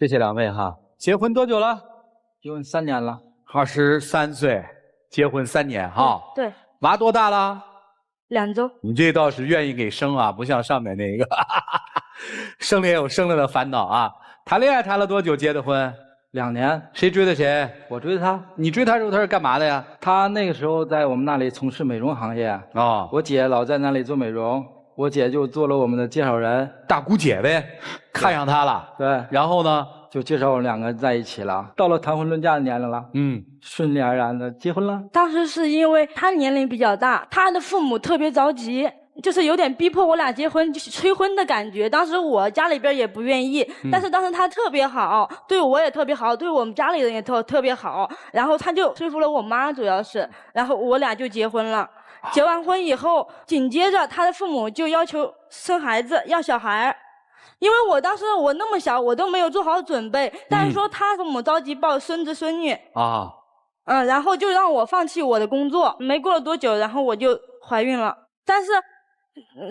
谢谢两位哈。结婚多久了？结婚3年了。23岁，结婚3年哈。对。娃多大了？2周。你这倒是愿意给生啊，不像上面那个，生了也有生了的烦恼啊。谈恋爱谈了多久？结的婚？2年。谁追的谁？我追他。你追他时候他是干嘛的呀？他那个时候在我们那里从事美容行业。哦。我姐老在那里做美容，我姐就做了我们的介绍人。大姑姐呗，看上他了。对。然后呢？就介绍我们2个在一起了。到了谈婚论嫁的年龄了。顺利而然的结婚了。当时是因为他年龄比较大，他的父母特别着急。就是有点逼迫我俩结婚，就是催婚的感觉。当时我家里边也不愿意，但是当时他特别好，对我也特别好，对我们家里人也特别好。然后他就说服了我妈，主要是，然后我俩就结婚了。结完婚以后，紧接着他的父母就要求生孩子，要小孩。因为我当时我那么小，我都没有做好准备。但是说他父母着急抱孙子孙女啊，然后就让我放弃我的工作。没过了多久，然后我就怀孕了。但是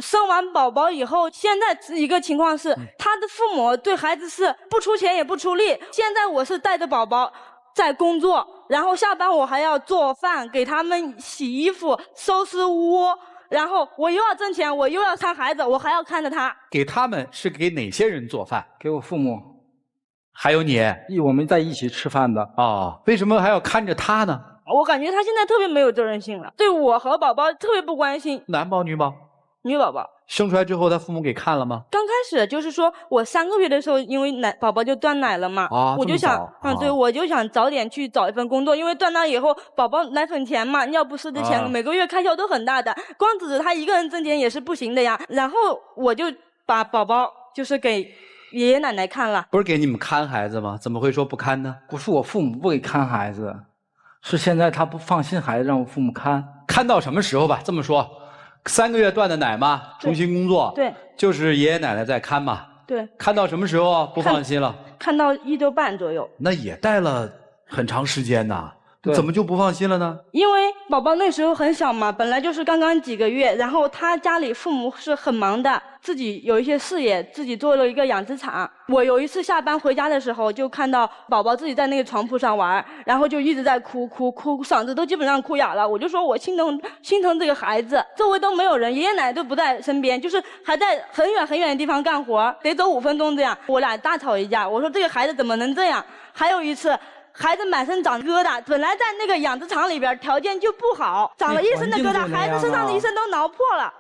生完宝宝以后，现在一个情况是，他的父母对孩子是不出钱也不出力。现在我是带着宝宝在工作，然后下班我还要做饭，给他们洗衣服、收拾屋，然后我又要挣钱，我又要看孩子，我还要看着他。给他们是给哪些人做饭？给我父母，还有你，我们在一起吃饭的。哦，为什么还要看着他呢？我感觉他现在特别没有责任心了，对我和宝宝特别不关心。男宝女宝？女宝宝。生出来之后，他父母给看了吗？刚开始就是说我3个月的时候，因为宝宝就断奶了嘛，我就想，对，我就想早点去找一份工作，因为断奶以后，宝宝奶粉钱嘛，尿不湿的钱，每个月开销都很大的，光指着他一个人挣钱也是不行的呀。然后我就把宝宝就是给爷爷奶奶看了。不是给你们看孩子吗？怎么会说不看呢？不是我父母不给看孩子，是现在他不放心孩子，让我父母看。看到什么时候吧？这么说。3个月断的奶嘛，重新工作，对，就是爷爷奶奶在看嘛，对。看到什么时候不放心了？看到1周半左右。那也带了很长时间呐，怎么就不放心了呢？因为宝宝那时候很小嘛，本来就是刚刚几个月，然后他家里父母是很忙的，自己有一些事业，自己做了一个养殖场。我有一次下班回家的时候，就看到宝宝自己在那个床铺上玩，然后就一直在哭，嗓子都基本上哭哑了。我就说我心疼这个孩子，周围都没有人，爷爷奶奶都不在身边，就是还在很远很远的地方干活，得走5分钟这样。我俩大吵一架，我说这个孩子怎么能这样？还有一次。孩子满身长疙瘩，本来在那个养殖场里边条件就不好，长了一身的疙瘩，孩子身上的一身都挠破了。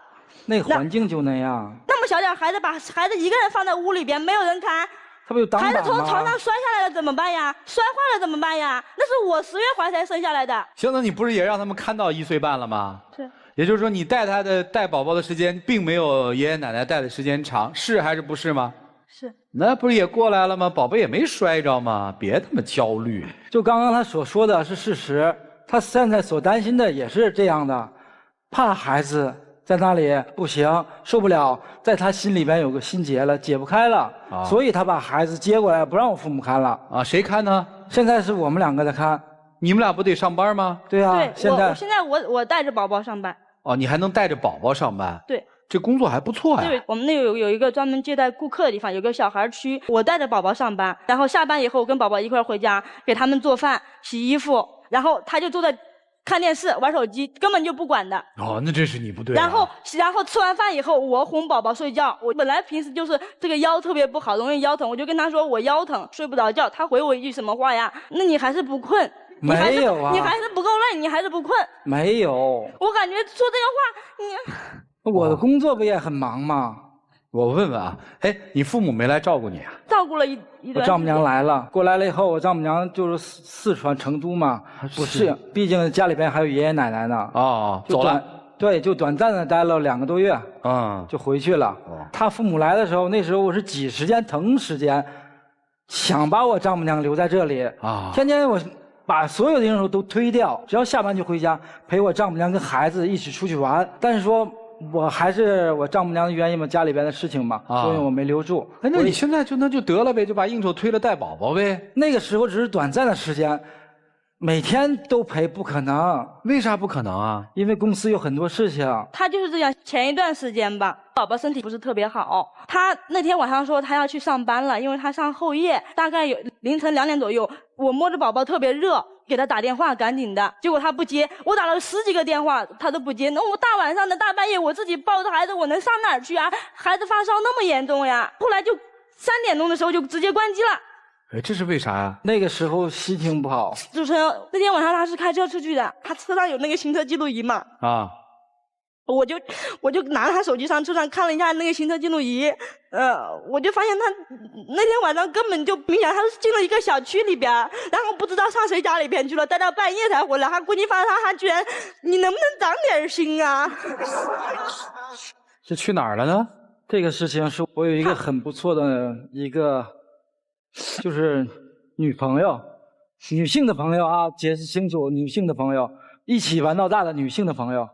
那环境就那样。那么小点孩子，把孩子一个人放在屋里边，没有人看，他不有当孩子从床上摔下来了怎么办呀？摔坏了怎么办呀？那是我10月怀才生下来的。行，那你不是也让他们看到1岁半了吗？是。也就是说，你带宝宝的时间，并没有爷爷奶奶带的时间长，是还是不是吗？是，那不是也过来了吗？宝贝也没摔着吗？别他妈焦虑。就刚刚他所说的是事实，他现在所担心的也是这样的，怕孩子在那里不行，受不了，在他心里边有个心结了，解不开了，所以他把孩子接过来，不让我父母看了。啊，谁看呢？现在是我们2个在看。你们俩不得上班吗？对啊，对，现在我带着宝宝上班。哦，你还能带着宝宝上班？对。这工作还不错呀。对，我们那有一个专门接待顾客的地方，有个小孩区，我带着宝宝上班，然后下班以后跟宝宝一块回家，给他们做饭、洗衣服，然后他就坐在看电视、玩手机，根本就不管的。哦，那这是你不对。然后吃完饭以后，我哄宝宝睡觉。我本来平时就是这个腰特别不好，容易腰疼，我就跟他说我腰疼，睡不着觉。他回我一句什么话呀？那你还是不困？没有啊，你还是不够累，你还是不困？没有。我感觉说这个话，我的工作不也很忙吗？我问问啊，哎，你父母没来照顾你啊？照顾了一段时间。我丈母娘来了，过来了以后，我丈母娘就是四川成都嘛，不适应，毕竟家里边还有爷爷奶奶呢。哦，走了。对，就短暂的待了2个多月，就回去了。他父母来的时候，那时候我是挤时间腾时间，想把我丈母娘留在这里啊，天天我把所有的应酬都推掉，只要下班就回家陪我丈母娘跟孩子一起出去玩。但是说我还是我丈母娘的原因嘛，家里边的事情嘛，所以我没留住。哎，那你现在那就得了呗，就把应酬推了带宝宝呗。那个时候只是短暂的时间，每天都陪不可能。为啥不可能啊？因为公司有很多事情。他就是这样，前一段时间吧，宝宝身体不是特别好，他那天晚上说他要去上班了，因为他上后夜，大概有凌晨2点左右，我摸着宝宝特别热，给他打电话赶紧的，结果他不接，我打了10几个电话他都不接，那我大晚上的大半夜我自己抱着孩子我能上哪儿去啊？孩子发烧那么严重呀，后来就3点钟的时候就直接关机了。哎，这是为啥呀？那个时候心情不好。主持人，那天晚上他是开车出去的，他车上有那个行车记录仪嘛。啊。我就拿他手机上车上看了一下那个行车记录仪，我就发现他那天晚上根本就明显他是进了一个小区里边，然后不知道上谁家里边去了，待到半夜才回来。他估计发他居然，你能不能长点心啊？这去哪儿了呢？这个事情是我有一个很不错的一个。就是女朋友，女性的朋友啊，解释清楚，女性的朋友，一起玩到大的女性的朋友。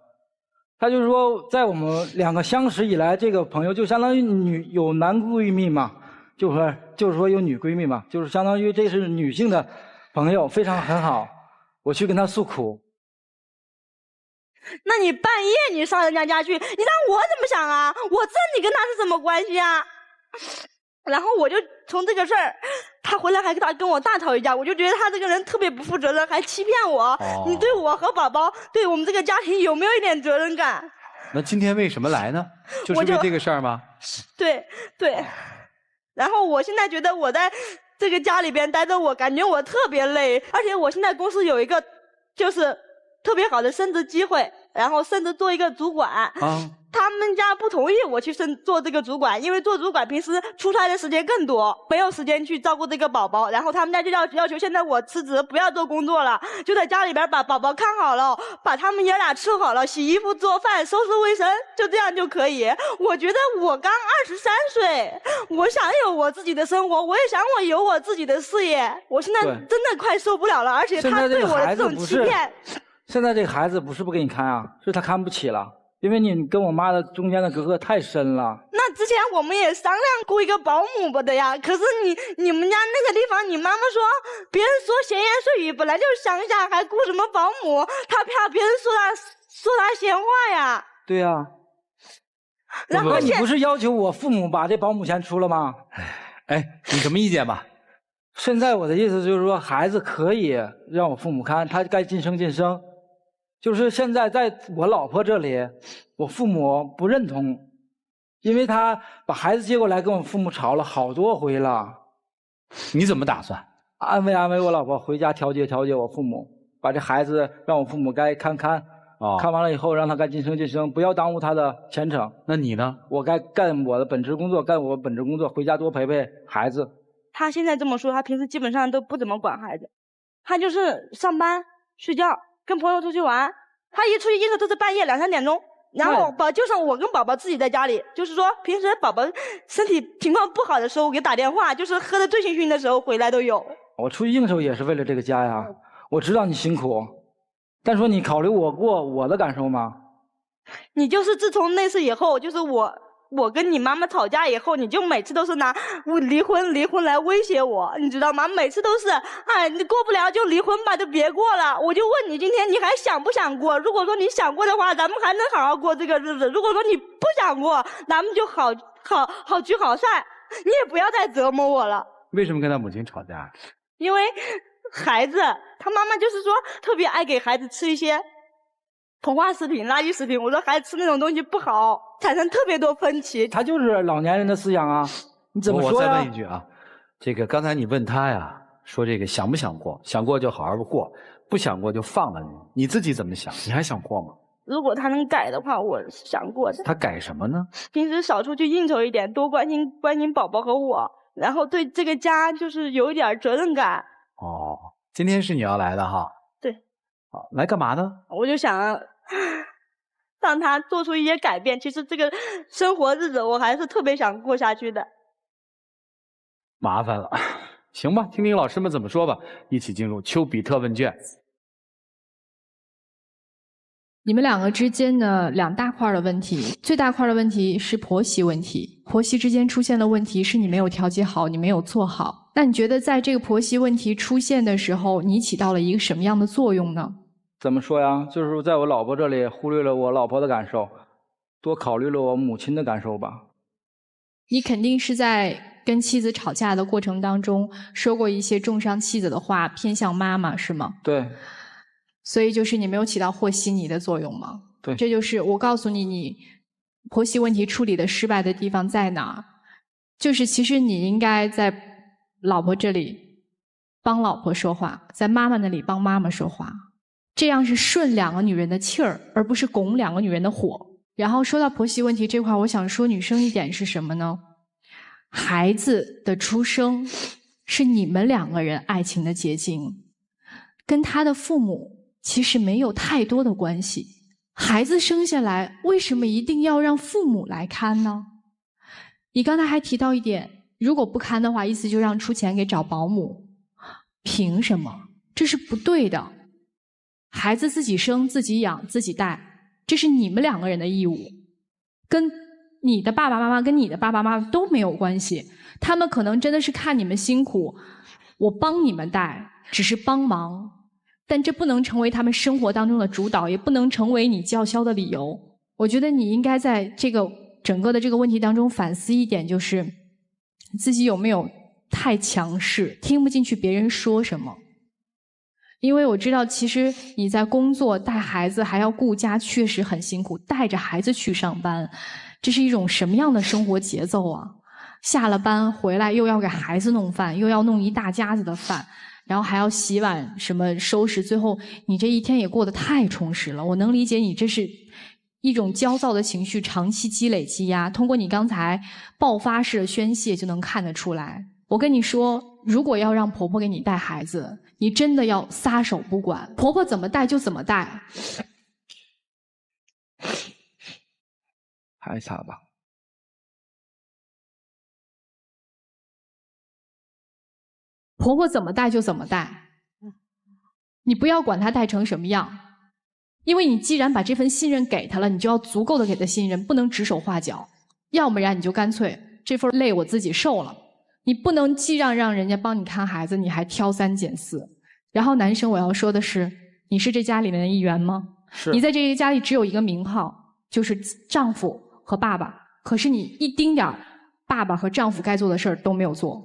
她就是说，在我们2个相识以来，这个朋友就相当于有男闺蜜嘛，就是说有女闺蜜嘛，就是相当于这是女性的朋友，非常很好。我去跟她诉苦。那你半夜你上人家家去，你让我怎么想啊？我知道你跟他是什么关系啊？然后我就从这个事儿，他回来还跟我大吵一架，我就觉得他这个人特别不负责任，还欺骗我。你对我和宝宝，对我们这个家庭有没有一点责任感？那今天为什么来呢？就是为这个事儿吗？对。然后我现在觉得我在这个家里边待着，我感觉我特别累，而且我现在公司有一个就是特别好的升职机会，然后甚至做一个主管。他们家不同意我去做这个主管，因为做主管平时出差的时间更多，没有时间去照顾这个宝宝。然后他们家就要求现在我辞职，不要做工作了，就在家里边把宝宝看好了，把他们爷俩伺候了，洗衣服、做饭、收拾卫生，就这样就可以。我觉得我刚23岁，我想有我自己的生活，我也想我有我自己的事业。我现在真的快受不了了，而且他对我的这种欺骗。现在这个孩子不是不给你看啊，是他看不起了。因为你跟我妈的中间的隔阂太深了。那之前我们也商量雇一个保姆吧的呀，可是你们家那个地方，你妈妈说别人说闲言碎语，本来就是乡下，还雇什么保姆？她怕别人说她闲话呀。对呀。然后你不是要求我父母把这保姆钱出了吗？哎，你什么意见吧？现在我的意思就是说，孩子可以让我父母看，他该晋升晋升。就是现在在我老婆这里，我父母不认同，因为他把孩子接过来跟我父母吵了好多回了。你怎么打算？安慰安慰我老婆，回家调节调节我父母，把这孩子让我父母该看看。看完了以后让他该晋升晋升，不要耽误他的前程。那你呢？我该干我的本职工作，回家多陪陪孩子。他现在这么说，他平时基本上都不怎么管孩子，他就是上班睡觉。跟朋友出去玩，他一出去应该都是半夜2、3点钟，然后就剩我跟宝宝自己在家里，就是说平时宝宝身体情况不好的时候，我给打电话，就是喝得醉醺醺的时候回来都有。我出去应酬也是为了这个家呀，我知道你辛苦，但说你考虑我的感受吗？你就是自从那次以后，就是我跟你妈妈吵架以后，你就每次都是拿离婚来威胁我，你知道吗？每次都是，哎，你过不了就离婚吧，就别过了。我就问你，今天你还想不想过？如果说你想过的话，咱们还能好好过这个日子；如果说你不想过，咱们就好聚好散。你也不要再折磨我了。为什么跟他母亲吵架？因为孩子，他妈妈就是说特别爱给孩子吃一些膨化食品、垃圾食品。我说孩子吃那种东西不好，产生特别多分歧。他就是老年人的思想啊，你怎么说呀？我再问一句啊，这个刚才你问他呀，说这个想不想过？想过就好好过，不想过就放了你。你自己怎么想？你还想过吗？如果他能改的话，我是想过的。他改什么呢？平时少出去应酬一点，多关心宝宝和我，然后对这个家就是有一点责任感。哦，今天是你要来的哈？对。好，来干嘛呢？我就想让他做出一些改变。其实这个生活日子我还是特别想过下去的。麻烦了，行吧，听听老师们怎么说吧。一起进入丘比特问卷。你们两个之间的2大块的问题，最大块的问题是婆媳问题。婆媳之间出现的问题是你没有调节好，你没有做好。那你觉得在这个婆媳问题出现的时候，你起到了一个什么样的作用呢？怎么说呀？就是在我老婆这里忽略了我老婆的感受，多考虑了我母亲的感受吧。你肯定是在跟妻子吵架的过程当中说过一些重伤妻子的话，偏向妈妈是吗？对。所以就是你没有起到和稀泥的作用吗？对。这就是我告诉你，你婆媳问题处理的失败的地方在哪儿？就是其实你应该在老婆这里帮老婆说话，在妈妈那里帮妈妈说话，这样是顺两个女人的气儿，而不是拱两个女人的火。然后说到婆媳问题这块，我想说女生一点是什么呢？孩子的出生是你们两个人爱情的结晶，跟他的父母其实没有太多的关系。孩子生下来为什么一定要让父母来看呢？你刚才还提到一点，如果不看的话，意思就让出钱给找保姆。凭什么？这是不对的。孩子自己生、自己养、自己带，这是你们两个人的义务，跟你的爸爸妈妈跟你的爸爸妈妈都没有关系。他们可能真的是看你们辛苦，我帮你们带，只是帮忙，但这不能成为他们生活当中的主导，也不能成为你叫嚣的理由。我觉得你应该在这个整个的这个问题当中反思一点，就是自己有没有太强势，听不进去别人说什么。因为我知道其实你在工作带孩子还要顾家，确实很辛苦，带着孩子去上班，这是一种什么样的生活节奏啊？下了班回来又要给孩子弄饭，又要弄一大家子的饭，然后还要洗碗什么收拾，最后你这一天也过得太充实了。我能理解你这是一种焦躁的情绪长期积累积压，通过你刚才爆发式的宣泄就能看得出来。我跟你说，如果要让婆婆给你带孩子，你真的要撒手不管，婆婆怎么带就怎么带。擦一擦吧。婆婆怎么带就怎么带，你不要管她带成什么样，因为你既然把这份信任给她了，你就要足够的给她信任，不能指手画脚，要不然你就干脆这份累我自己受了。你不能既让人家帮你看孩子，你还挑三拣四。然后男生，我要说的是，你是这家里面的一员吗？是。你在这个家里只有一个名号，就是丈夫和爸爸。可是你一丁点儿爸爸和丈夫该做的事儿都没有做，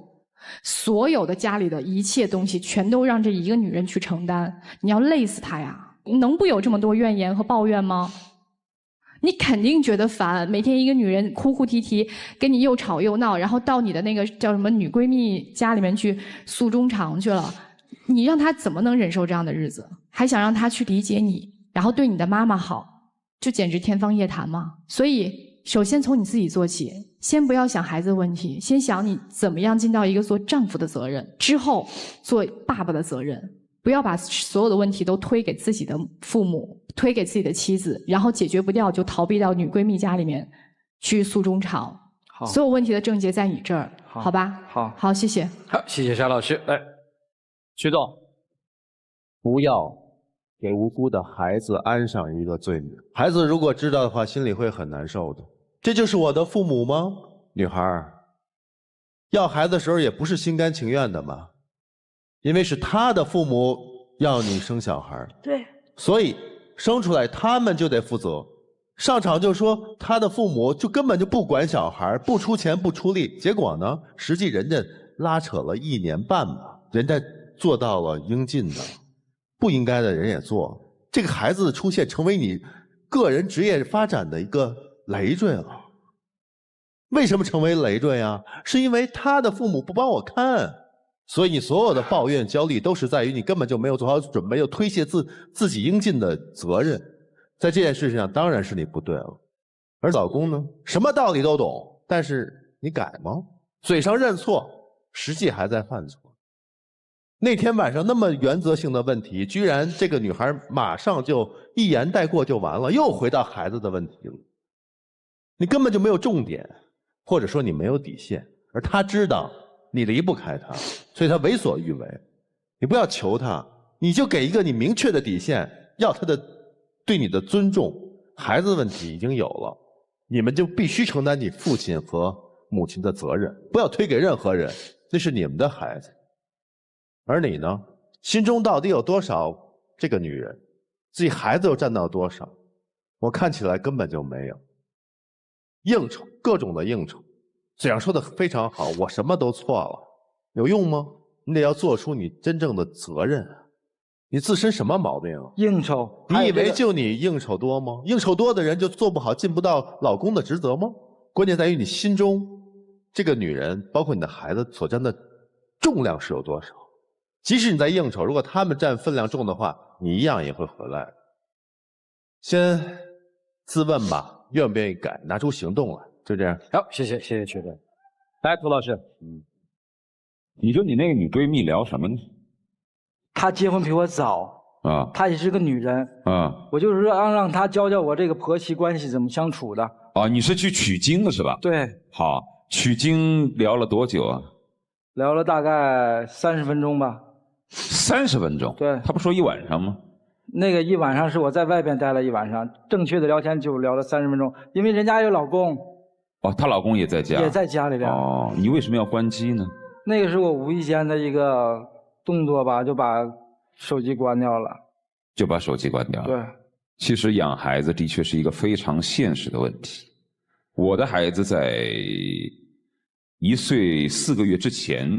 所有的家里的一切东西全都让这一个女人去承担，你要累死她呀！能不有这么多怨言和抱怨吗？你肯定觉得烦，每天一个女人哭哭啼啼，跟你又吵又闹，然后到你的那个叫什么女闺蜜家里面去诉衷肠去了，你让她怎么能忍受这样的日子？还想让她去理解你，然后对你的妈妈好，这简直天方夜谭嘛！所以，首先从你自己做起，先不要想孩子的问题，先想你怎么样尽到一个做丈夫的责任，之后做爸爸的责任。不要把所有的问题都推给自己的父母，推给自己的妻子，然后解决不掉就逃避到女闺蜜家里面去诉衷肠。好，所有问题的症结在你这儿，好吧？好，谢谢。好，谢谢沙老师。来，徐总，不要给无辜的孩子安上一个罪名。孩子如果知道的话，心里会很难受的。这就是我的父母吗？女孩，要孩子的时候也不是心甘情愿的嘛。因为是他的父母要你生小孩，对，所以生出来他们就得负责。上场就说他的父母就根本就不管小孩，不出钱不出力，结果呢，实际人家拉扯了1年半吧，人家做到了应尽的，不应该的人也做。这个孩子的出现成为你个人职业发展的一个累赘了。为什么成为累赘啊？是因为他的父母不帮我看。所以你所有的抱怨焦虑都是在于你根本就没有做好准备，又推卸自己应尽的责任，在这件事情上当然是你不对了。而老公呢，什么道理都懂，但是你改吗？嘴上认错，实际还在犯错。那天晚上那么原则性的问题，居然这个女孩马上就一言带过就完了，又回到孩子的问题了。你根本就没有重点，或者说你没有底线，而她知道你离不开他，所以他为所欲为。你不要求他，你就给一个你明确的底线，要他的对你的尊重。孩子的问题已经有了，你们就必须承担你父亲和母亲的责任，不要推给任何人。那是你们的孩子。而你呢，心中到底有多少这个女人，自己孩子又占到多少？我看起来根本就没有。应酬，各种的应酬，嘴上说的非常好，我什么都错了，有用吗？你得要做出你真正的责任。你自身什么毛病啊？应酬，你以为就你应酬多吗？应酬多的人就做不好、尽不到老公的职责吗？关键在于你心中这个女人，包括你的孩子所占的重量是有多少。即使你在应酬，如果他们占分量重的话，你一样也会回来。先自问吧，愿不愿意改，拿出行动来，就这样。好，谢谢曲队。来，涂老师，你说你那个女闺蜜聊什么呢？她结婚比我早啊，她也是个女人啊，我就是让她教教我这个婆媳关系怎么相处的。哦，你是去取经了是吧？对。好，取经聊了多久啊？聊了大概30分钟吧。30分钟？对。他不说1晚上吗？那个1晚上是我在外边待了1晚上，正确的聊天就聊了30分钟，因为人家有老公。哦，她老公也在家。也在家里边。哦，你为什么要关机呢？那个是我无意间的一个动作吧，就把手机关掉了。就把手机关掉了。对。其实养孩子的确是一个非常现实的问题。我的孩子在1岁4个月之前，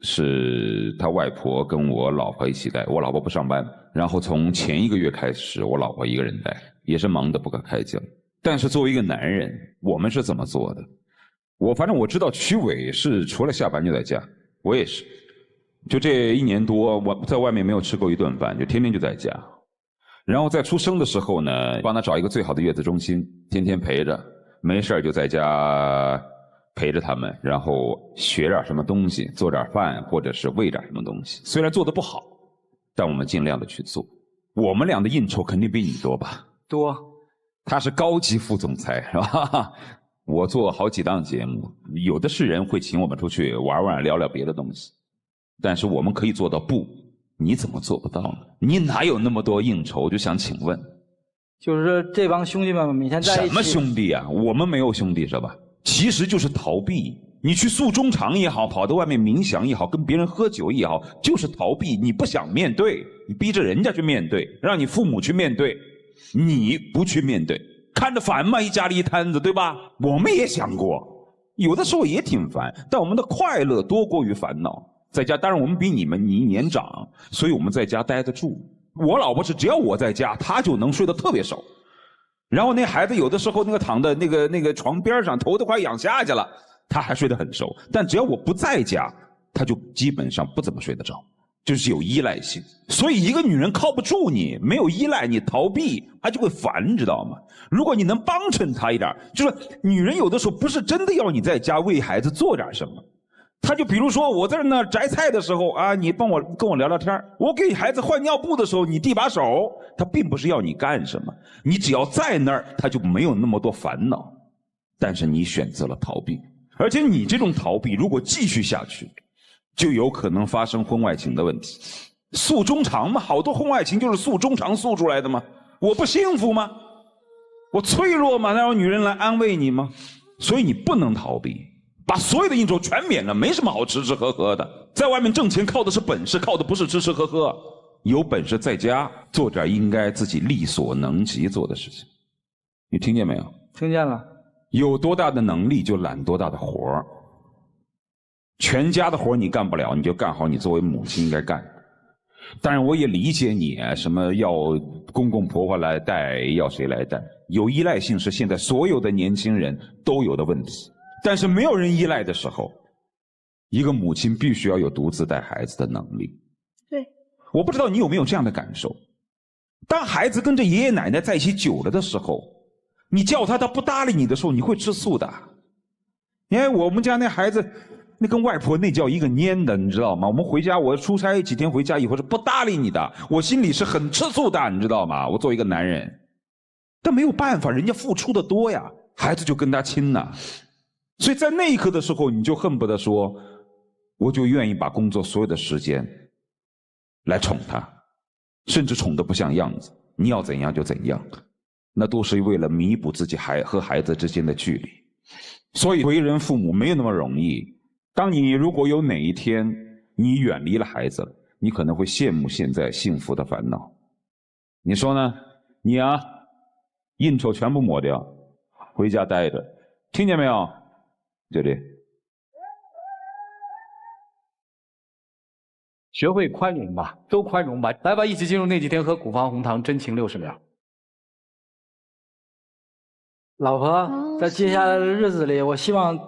是他外婆跟我老婆一起带，我老婆不上班，然后从前1个月开始，我老婆一个人带，也是忙得不可开交。但是作为一个男人，我们是怎么做的？反正我知道曲伟是除了下班就在家，我也是，就这1年多，我在外面没有吃过一顿饭，就天天就在家。然后在出生的时候呢，帮他找一个最好的月子中心，天天陪着，没事就在家陪着他们，然后学点什么东西，做点饭，或者是喂点什么东西。虽然做得不好，但我们尽量的去做。我们俩的应酬肯定比你多吧？多。他是高级副总裁，是吧？我做好几档节目，有的是人会请我们出去玩玩，聊聊别的东西。但是我们可以做到不，你怎么做不到呢？你哪有那么多应酬？就想请问，就是说这帮兄弟们每天在一起。什么兄弟啊？我们没有兄弟是吧？其实就是逃避。你去诉衷肠也好，跑到外面冥想也好，跟别人喝酒也好，就是逃避。你不想面对，你逼着人家去面对，让你父母去面对，你不去面对，看着烦嘛，一家里一摊子，对吧？我们也想过，有的时候也挺烦，但我们的快乐多过于烦恼。在家，当然我们比你1年长，所以我们在家待得住。我老婆是只要我在家，她就能睡得特别熟。然后那孩子有的时候那个躺在那个床边上，头都快仰下去了，她还睡得很熟。但只要我不在家，她就基本上不怎么睡得着，就是有依赖性。所以一个女人靠不住你，没有依赖，你逃避，她就会烦，知道吗？如果你能帮衬她一点，就是女人有的时候不是真的要你在家为孩子做点什么。他就比如说我在那摘菜的时候啊，你跟我聊聊天，我给孩子换尿布的时候你递把手，他并不是要你干什么，你只要在那儿他就没有那么多烦恼。但是你选择了逃避，而且你这种逃避如果继续下去，就有可能发生婚外情的问题。诉衷肠嘛，好多婚外情就是诉衷肠诉出来的嘛。我不幸福吗？我脆弱吗？那让女人来安慰你吗？所以你不能逃避，把所有的应酬全免了，没什么好吃吃喝喝的。在外面挣钱靠的是本事，靠的不是吃吃喝喝。有本事在家做点应该自己力所能及做的事情。你听见没有？听见了。有多大的能力就揽多大的活儿。全家的活你干不了，你就干好你作为母亲应该干的。当然我也理解你什么要公公婆婆来带，要谁来带。有依赖性是现在所有的年轻人都有的问题。但是没有人依赖的时候，一个母亲必须要有独自带孩子的能力。对。我不知道你有没有这样的感受。当孩子跟着爷爷奶奶在一起久了的时候，你叫他不搭理你的时候，你会吃醋的。因为我们家那孩子那跟外婆那叫一个蔫的，你知道吗？我们回家，我出差几天回家以后是不搭理你的，我心里是很吃醋的，你知道吗？我作为一个男人，但没有办法，人家付出的多呀，孩子就跟他亲呐。所以在那一刻的时候，你就恨不得说，我就愿意把工作所有的时间来宠他，甚至宠得不像样子，你要怎样就怎样，那都是为了弥补自己和孩子之间的距离。所以为人父母没有那么容易。当你如果有哪一天你远离了孩子了，你可能会羡慕现在幸福的烦恼。你说呢？你啊，应酬全部抹掉，回家待着，听见没有？这里。学会宽容吧，都宽容吧。来吧，一起进入那几天和古方红糖真情60秒。老婆，在接下来的日子里，我希望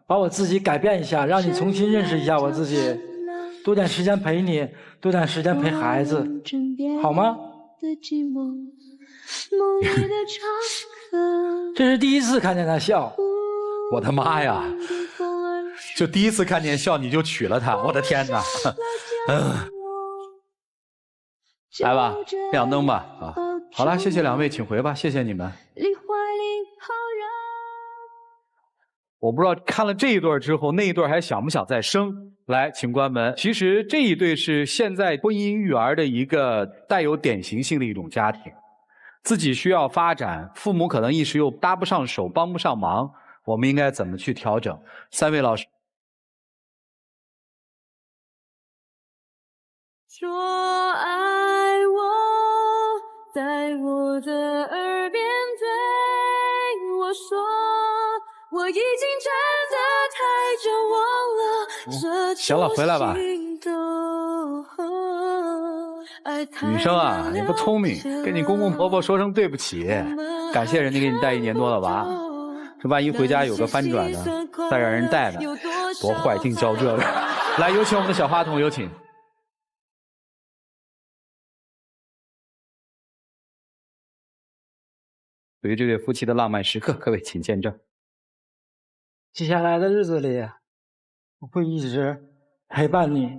把我自己改变一下，让你重新认识一下我自己，多点时间陪你，多点时间陪孩子，好吗？这是第一次看见他笑。我的妈呀！就第一次看见笑你就娶了她，我的天哪！来吧，亮灯吧啊！好了，谢谢2位，请回吧，谢谢你们。我不知道看了这一对之后，那一对还想不想再生？来，请关门。其实这一对是现在婚姻育儿的一个带有典型性的一种家庭，自己需要发展，父母可能一时又搭不上手，帮不上忙，我们应该怎么去调整？3位老师。说爱我，在我的耳边对我说，我已经真的太久忘了这行了，回来吧。女生啊，你不聪明，跟你公公婆婆说声对不起，感谢人家给你带1年多的娃，这万一回家有个翻转呢，再让人带呢，多坏，净教这个。来，有请我们的小话筒，有请。对于这对夫妻的浪漫时刻，各位请见证。接下来的日子里，我会一直陪伴你。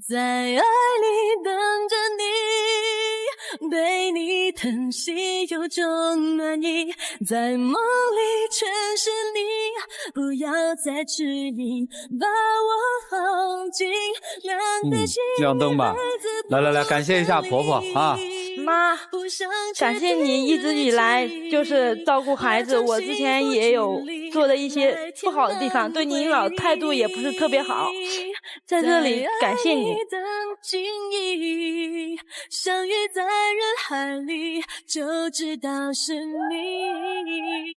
在爱里等着你，被你疼惜有种暖意，在梦里全是你，不要再迟疑，把我放进亮灯吧，来，感谢一下婆婆啊。妈，感谢你一直以来就是照顾孩子，我之前也有做的一些不好的地方，对您老态度也不是特别好，在这里感谢你。相遇在人海里，就知道是你。